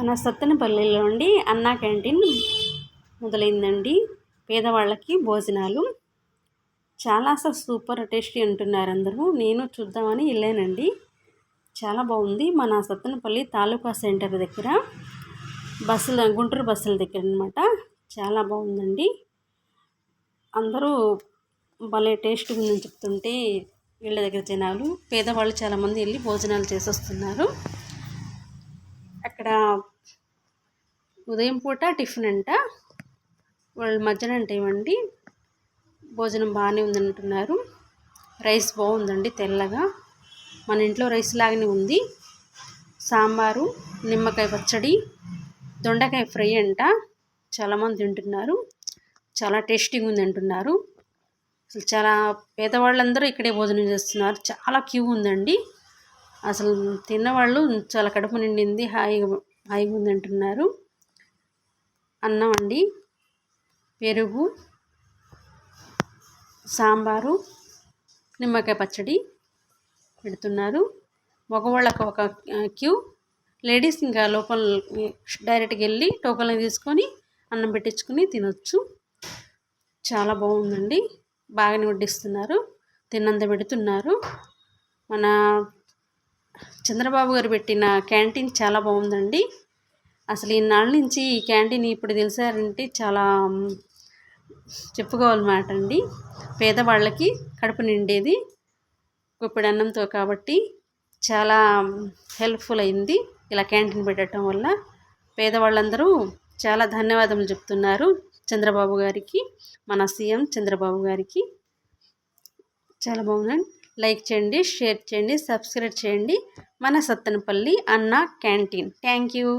మన సత్తెనపల్లిలో అండి అన్నా క్యాంటీన్ మొదలైందండి. పేదవాళ్ళకి భోజనాలు చాలా అసలు సూపర్ టేస్టీ అంటున్నారు అందరూ. నేను చూద్దామని వెళ్ళానండి. చాలా బాగుంది. మన సత్తెనపల్లి తాలూకా సెంటర్ దగ్గర గుంటూరు బస్సుల దగ్గర అనమాట. చాలా బాగుందండి. అందరూ భలే టేస్ట్గా ఉందని చెప్తుంటే వీళ్ళ దగ్గర జనాలు పేదవాళ్ళు చాలామంది వెళ్ళి భోజనాలు చేసి వస్తున్నారు. అక్కడ ఉదయం పూట టిఫిన్ అంట, వాళ్ళు మధ్యాహ్నం టైం అండి భోజనం బాగానే ఉందంటున్నారు. రైస్ బాగుందండి, తెల్లగా మన ఇంట్లో రైస్ లాగానే ఉంది. సాంబారు, నిమ్మకాయ పచ్చడి, దొండకాయ ఫ్రై అంట. చాలామంది తింటున్నారు. చాలా టేస్టీగా ఉంది అంటున్నారు. అసలు చాలా పేదవాళ్ళందరూ ఇక్కడే భోజనం చేస్తున్నారు. చాలా క్యూ ఉందండి. అసలు తిన్నవాళ్ళు చాలా కడుపు నిండింది, హాయిగా ఉంది అంటున్నారు. అన్నం అండి, పెరుగు, సాంబారు, నిమ్మకాయ పచ్చడి పెడుతున్నారు. మగవాళ్ళకు ఒక క్యూ, లేడీస్ ఇంకా లోపల డైరెక్ట్గా వెళ్ళి టోకన్లు తీసుకొని అన్నం పెట్టించుకొని తినొచ్చు. చాలా బాగుందండి. బాగానే వడ్డిస్తున్నారు, తిన్నంత పెడుతున్నారు. మన చంద్రబాబు గారు పెట్టిన క్యాంటీన్ చాలా బాగుందండి. అసలు ఈనాళ్ళ నుంచి ఈ క్యాంటీన్ ఇప్పుడు తెలిసారంటే చాలా చెప్పుకోవాలన్నమాట అండి. పేదవాళ్ళకి కడుపు నిండేది ఇప్పుడు అన్నంతో, కాబట్టి చాలా హెల్ప్ఫుల్ అయింది ఇలా క్యాంటీన్ పెట్టడం వల్ల. పేదవాళ్ళందరూ చాలా ధన్యవాదములు చెప్తున్నారు చంద్రబాబు గారికి, మన సీఎం చంద్రబాబు గారికి. చాలా బాగుందండి. లైక్ చేయండి, షేర్ చేయండి, సబ్స్క్రైబ్ చేయండి. మన సత్తెనపల్లి అన్నా క్యాంటీన్. Thank you.